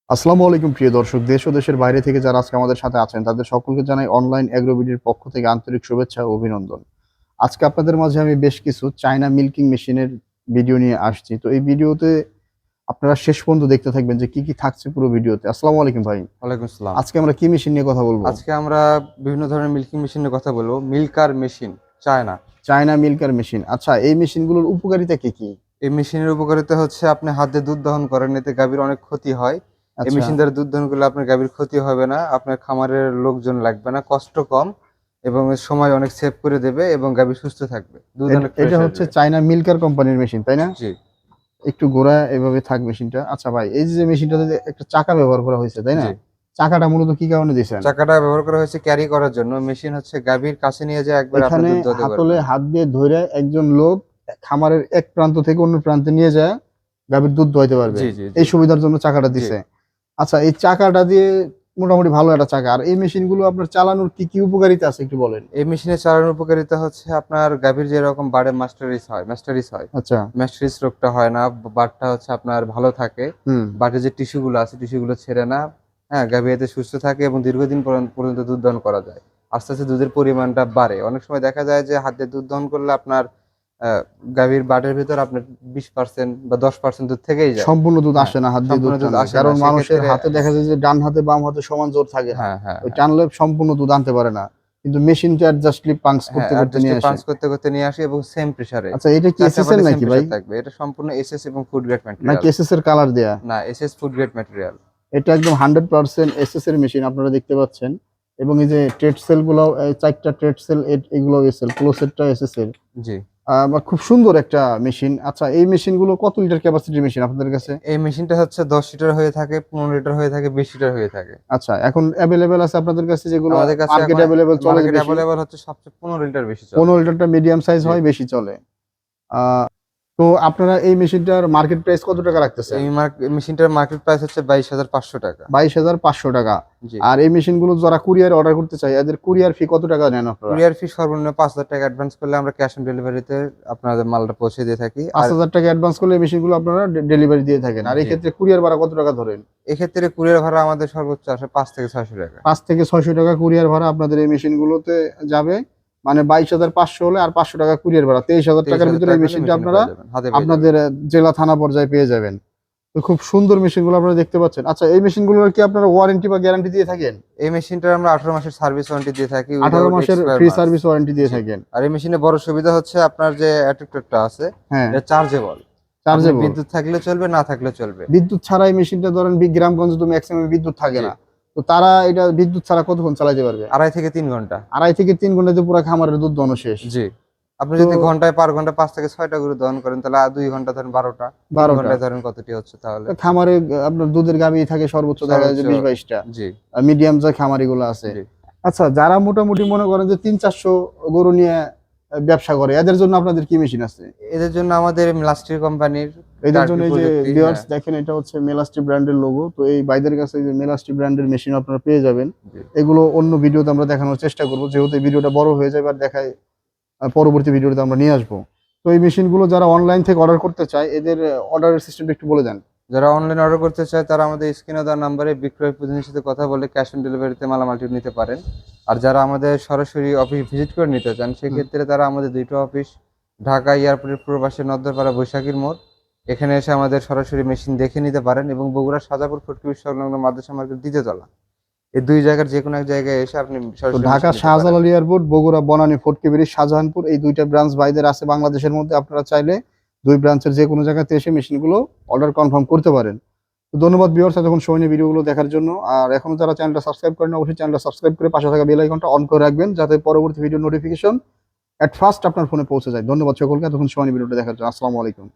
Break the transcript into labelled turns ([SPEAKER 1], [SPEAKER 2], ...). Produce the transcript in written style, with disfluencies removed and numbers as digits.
[SPEAKER 1] আসসালামু আলাইকুম প্রিয় দর্শক, দেশ ও দেশের বাইরে থেকে যারা আজকে আমাদের সাথে আছেন তাদের সকলকে জানাই অনলাইন এগ্রোবিডির পক্ষ থেকে আন্তরিক শুভেচ্ছা ও অভিনন্দন। আজকে আপনাদের মাঝে আমি বেশ কিছু চায়না মিল্কিং মেশিনের ভিডিও নিয়ে আসছি। তো এই ভিডিওতে আপনারা শেষ পর্যন্ত দেখতে থাকবেন যে কি কি থাকছে পুরো ভিডিওতে। আসসালামু আলাইকুম ভাই।
[SPEAKER 2] ওয়ালাইকুম আসসালাম।
[SPEAKER 1] আজকে আমরা কি মেশিন নিয়ে কথা বলবো?
[SPEAKER 2] আজকে আমরা বিভিন্ন ধরনের মিল্কিং মেশিনের কথা বলবো। Milker machine, China.
[SPEAKER 1] China milker machine. আচ্ছা, এই মেশিনগুলোর উপকারিতা কি কি?
[SPEAKER 2] এই মেশিনের উপকারিতা হচ্ছে আপনি হাত দিয়ে দুধ দহন করেন, এতে গাভীর অনেক ক্ষতি হয়। এই
[SPEAKER 1] আচ্ছা,
[SPEAKER 2] মেশিন দ্বারা দুধ দহন করলে আপনার গাভীর ক্ষতি হবে না, আপনার খামারের লোকজন লাগবে না, কষ্ট কম এবং এর সময় অনেক সেভ করে দেবে এবং গাভী সুস্থ থাকবে, দুধ অনেক ফ্রেশ
[SPEAKER 1] এটা হচ্ছে
[SPEAKER 2] আসবে।
[SPEAKER 1] চায়না মিল্কার কোম্পানির মেশিন, তাই না?
[SPEAKER 2] জি
[SPEAKER 1] একটু গোড়া এভাবে থাক মেশিনটা। আচ্ছা ভাই, এই যে মেশিনটাতে একটা চাকা ব্যবহার করা হয়েছে, তাই না?
[SPEAKER 2] জি।
[SPEAKER 1] চাকাটা মূলত কি কারণে দিয়েছেন?
[SPEAKER 2] চাকাটা ব্যবহার করা হয়েছে ক্যারি করার জন্য। মেশিন হচ্ছে গাভীর কাছে নিয়ে যায় একবার আপনি
[SPEAKER 1] এখানে
[SPEAKER 2] দুধ দোয়াতে
[SPEAKER 1] হাতলে
[SPEAKER 2] পারবেন।
[SPEAKER 1] হাত দিয়ে ধরে একজন লোক খামারের এক প্রান্ত থেকে অন্য প্রান্তে নিয়ে যায় গাভীর দুধ দোয়াইতে পারবে।
[SPEAKER 2] জি জি জি
[SPEAKER 1] এই সুবিধার জন্য চাকাটা
[SPEAKER 2] জি।
[SPEAKER 1] দিছে। আচ্ছা, এই চাকাটা দিয়ে মোটামুটি ভালো একটা চাকা। আর এই মেশিনগুলো আপনার চালানোর কি কি উপকারিতা আছে একটু বলেন?
[SPEAKER 2] এই মেশিনে চালানোর উপকারিতা হচ্ছে আপনার গাভীর যেরকম বাড়ে মাস্টারিস হয়,
[SPEAKER 1] আচ্ছা।
[SPEAKER 2] ম্যাস্টারিস রোগটা হয় না, বাটটা হচ্ছে আপনার ভালো থাকে।
[SPEAKER 1] হুম।
[SPEAKER 2] বাটে যে টিস্যুগুলো আছে টিস্যুগুলো ছেড়ে না। হ্যাঁ, গাভী এতে সুস্থ থাকে এবং দীর্ঘদিন পর্যন্ত দুধ দহন করা যায়। আস্তে আস্তে দুধের পরিমাণটা বাড়ে। অনেক সময় দেখা যায় যে হাত দিয়ে দুধ দহন করলে আপনার গাভীর বাটের ভিতর আপনার 20% বা 10% দুধ থেকেই যায়।
[SPEAKER 1] সম্পূর্ণ দুধ
[SPEAKER 2] হ্যাঁ,
[SPEAKER 1] আসে না হাত দিয়ে
[SPEAKER 2] সম্পূর্ণ
[SPEAKER 1] দুধ
[SPEAKER 2] দুধ
[SPEAKER 1] টানলে।
[SPEAKER 2] আসে না,
[SPEAKER 1] কারণ মানুষের
[SPEAKER 2] সেক্ষেত্রে
[SPEAKER 1] হাতে দেখা যায় যে ডান হাতে বাম হাতে সমান জোর থাকে না।
[SPEAKER 2] হ্যাঁ হ্যাঁ
[SPEAKER 1] ওই
[SPEAKER 2] হ্যাঁ
[SPEAKER 1] টানলে সম্পূর্ণ দুধ আনতে পারে না। কিন্তু মেশিনটা অ্যাডজাস্টলি পাঞ্চ
[SPEAKER 2] হ্যাঁ,
[SPEAKER 1] করতে করতে নিয়ে
[SPEAKER 2] অ্যাডজাস্টে
[SPEAKER 1] আসে।
[SPEAKER 2] পাঞ্চ করতে করতে নিয়ে আসি এবং সেম প্রেসারে
[SPEAKER 1] আচ্ছা, এটা কি
[SPEAKER 2] 4
[SPEAKER 1] এসএসএল
[SPEAKER 2] চাপালে সেম
[SPEAKER 1] নাকি ভাই?
[SPEAKER 2] প্রেসার থাকবে। এটা সম্পূর্ণ এসএস এবং ফুড গ্রেড
[SPEAKER 1] নাকি
[SPEAKER 2] ম্যাটেরিয়াল।
[SPEAKER 1] এসএস এর কালার দেয়া?
[SPEAKER 2] না, এসএস ফুড গ্রেড ম্যাটেরিয়াল।
[SPEAKER 1] এটা একদম 100% এসএস এর মেশিন আপনারা দেখতে পাচ্ছেন। এবং এই যে ট্রেড সেল গুলাও, এই ৪ টা ট্রেড সেল এগুলো এসএল, ক্লোসেটটা এসএস এর।
[SPEAKER 2] জি।
[SPEAKER 1] বা খুব সুন্দর একটা মেশিন। আচ্ছা, এই মেশিনগুলো কত লিটার ক্যাপাসিটির মেশিন আপনাদের কাছে?
[SPEAKER 2] এই মেশিনটা হচ্ছে ১০ লিটার হয়ে থাকে, ১৫ লিটার হয়ে থাকে, ২০ লিটার হয়ে থাকে।
[SPEAKER 1] আচ্ছা, এখন এভেইলেবল আছে আপনাদের কাছে যেগুলো
[SPEAKER 2] আমাদের কাছে
[SPEAKER 1] মার্কেট
[SPEAKER 2] এখন
[SPEAKER 1] এভেইলেবল চলে যে
[SPEAKER 2] মার্কেট
[SPEAKER 1] বেশি?
[SPEAKER 2] এভেইলেবল হচ্ছে সবচেয়ে ১৫ লিটার বেশি চলে।
[SPEAKER 1] ১৫ লিটারটা মিডিয়াম সাইজ
[SPEAKER 2] জি।
[SPEAKER 1] হয়, বেশি চলে। আ তো আপনারা এই মেশিনটার মার্কেট প্রাইস কত টাকা রাখতেছেন?
[SPEAKER 2] মেশিনটার মার্কেট প্রাইস হচ্ছে ৳২২,৫০০।
[SPEAKER 1] ২২,৫০০ টাকা।
[SPEAKER 2] জি।
[SPEAKER 1] আর এই মেশিনগুলো যারা কুরিয়ার অর্ডার করতে চায় এদের কুরিয়ার ফি কত টাকা নেন আপনারা?
[SPEAKER 2] কুরিয়ার ফি সর্বনিম্ন ৳৫,০০০ অ্যাডভান্স করলে আমরা ক্যাশ অন ডেলিভারিতে আপনাদের মালটা পৌঁছে দিয়ে থাকি। আর
[SPEAKER 1] ৫,০০০ টাকা অ্যাডভান্স করলে এই মেশিনগুলো আপনারা ডেলিভারি দিয়ে থাকেন। আর এই
[SPEAKER 2] জি।
[SPEAKER 1] ক্ষেত্রে কুরিয়ার ভাড়া কত টাকা ধরেন?
[SPEAKER 2] এক্ষেত্রে কুরিয়ার ভাড়া আমাদের সর্বোচ্চ আসে ৳৫,০০০ থেকে ৳৬০০।
[SPEAKER 1] ৫ থেকে ৬০০ টাকা কুরিয়ার ভাড়া আপনাদের এই মেশিনগুলোতে যাবে। মানে ২২,৫০০ হলে আর ৫০০ টাকা কুরিয়ার ভাড়া। ২৩,০০০ টাকার
[SPEAKER 2] ৳২৩,০০০
[SPEAKER 1] ভিতরে এই
[SPEAKER 2] হলে
[SPEAKER 1] মেশিনটা
[SPEAKER 2] মেশিনে
[SPEAKER 1] আপনারা
[SPEAKER 2] পেয়ে যাবেন, হাতে পেয়ে যাবেন।
[SPEAKER 1] আপনাদের জেলা থানা পর্যায়ে পেয়ে যাবেন। তো খুব সুন্দর মেশিনগুলো আপনারা দেখতে পাচ্ছেন। আচ্ছা, এই মেশিনগুলোর কি আপনারা ওয়ারেন্টি বা গ্যারান্টি দিয়ে থাকেন?
[SPEAKER 2] এই মেশিনটার আমরা ১৮ মাসের সার্ভিস ওয়ারেন্টি দিয়ে থাকি
[SPEAKER 1] ১৮
[SPEAKER 2] উইদাউট
[SPEAKER 1] মাসের
[SPEAKER 2] expire
[SPEAKER 1] free
[SPEAKER 2] marks.
[SPEAKER 1] Service warranty দিয়ে
[SPEAKER 2] জি।
[SPEAKER 1] থাকেন।
[SPEAKER 2] আর এই মেশিনে বড় সুবিধা হচ্ছে আপনার যে অ্যাডাপ্টারটা আছে
[SPEAKER 1] হ্যাঁ,
[SPEAKER 2] এটা চার্জেবল। আপনি
[SPEAKER 1] চার্জেবল।
[SPEAKER 2] বিদ্যুৎ থাকলে চলবে, না থাকলেও চলবে।
[SPEAKER 1] বিদ্যুৎ ছাড়া এই মেশিনটা ধরেন গ্রামগঞ্জে তো মেক্সিমাম বিদ্যুৎ থাকে
[SPEAKER 2] জি।
[SPEAKER 1] না। তো তারা এটা বিদ্যুৎ ছাড়া কতক্ষণ চালাতে পারবে?
[SPEAKER 2] ২.৫ থেকে ৩ ঘন্টা।
[SPEAKER 1] ২.৫ থেকে ৩ ঘন্টাতে পুরা খামারের দুধ দোহানো শেষ।
[SPEAKER 2] জি। আপনি
[SPEAKER 1] তো
[SPEAKER 2] যদি ঘন্টায় পার ঘন্টা ৫ থেকে ৬ টা গরু দহন করেন তাহলে ২ ঘন্টা ধরেন ১২ টা। ৩
[SPEAKER 1] ১২ টা।
[SPEAKER 2] ঘন্টায় ধরেন কতটি হচ্ছে তাহলে?
[SPEAKER 1] খামারে আপনার দুধের গাভী থাকে সর্বোচ্চ দেখা যায়
[SPEAKER 2] সর্বোচ্চ
[SPEAKER 1] যে ২০-২২ টা।
[SPEAKER 2] জি,
[SPEAKER 1] মিডিয়াম যে খামারিগুলো আছে।
[SPEAKER 2] জি।
[SPEAKER 1] আচ্ছা, যারা মোটামুটি মনে করেন যে ৩-৪০০ গরু নিয়ে ব্যবসা করে এদের জন্য আপনাদের কি মেশিন আছে?
[SPEAKER 2] এদের জন্য আমাদের লাস্টির কোম্পানির
[SPEAKER 1] এদের জন্য
[SPEAKER 2] টার্কি
[SPEAKER 1] এই যে
[SPEAKER 2] প্রযুক্তি
[SPEAKER 1] ভিউয়ার্স
[SPEAKER 2] হ্যাঁ,
[SPEAKER 1] দেখেন, এটা হচ্ছে মেলাস্টি ব্র্যান্ডের লোগো। তো এই ভাইদের কাছে এই যে মেলাস্টি ব্র্যান্ডের মেশিন আপনারা পেয়ে যাবেন।
[SPEAKER 2] জি।
[SPEAKER 1] এগুলো অন্য ভিডিওতে আমরা দেখানোর চেষ্টা করব। যেহেতু এই ভিডিওটা বড় হয়ে যাবে আর দেখায় পরবর্তী ভিডিওতে আমরা নিয়ে আসবো। তো এই মেশিনগুলো যারা অনলাইন থেকে অর্ডার করতে চায় এদের অর্ডারের সিস্টেমটা একটু বলে দেন।
[SPEAKER 2] যারা অনলাইন অর্ডার করতে চায় তারা আমাদের স্ক্রিনে দেওয়া নাম্বারে বিক্রয় প্রতিনিধির সাথে কথা বলে ক্যাশ অন ডেলিভারিতে মালামালটি নিতে পারেন। আর যারা আমাদের সরাসরি অফিস ভিজিট করে নিতে চান
[SPEAKER 1] হুম।
[SPEAKER 2] সেক্ষেত্রে তারা আমাদের ২ টা অফিস ঢাকা এয়ারপোর্টের পূর্ব পাশে নদ্দরপাড়া বৈশাখীর মোড়। এখানে এসে আমাদের সরাসরি মেশিন দেখে নিতে পারেন এবং বগুড়ার সাজাপুর ফটকির সংলগ্ন মাদ্রাসা মার্কেট ২য় তলা। এই ২ জায়গার যেকোনো এক জায়গায় এসে আপনি
[SPEAKER 1] তো
[SPEAKER 2] সরাসরি
[SPEAKER 1] ঢাকা
[SPEAKER 2] মেশিন নিতে পারেন।
[SPEAKER 1] শাহজালাল এয়ারপোর্ট, বগুড়া বনানী, ফটকি ব্রিজ, শাহজাহানপুর এই ২ টা ব্রাঞ্চ ভাইদের আছে বাংলাদেশের মধ্যে। আপনারা চাইলে ২ ব্রাঞ্চের যেকোনো জায়গাতে এসে মেশিনগুলো অর্ডার কনফার্ম করতে পারেন। তো ধন্যবাদ ভিউয়ার্স এতক্ষণ সময় নিয়ে ভিডিওগুলো দেখার জন্য। আর এখনো যারা চ্যানেলটা সাবস্ক্রাইব করেন অবশ্যই চ্যানেলটা সাবস্ক্রাইব করে পাশে থাকা বেল আইকনটা অন করে রাখবেন যাতে পরবর্তী ভিডিও নোটিফিকেশন এট ফার্স্ট আপনার ফোনে পৌঁছে যায়। ধন্যবাদ সকলকে এতক্ষণ সময় নিয়ে ভিডিওটা দেখার জন্য। আসসালামু আলাইকুম।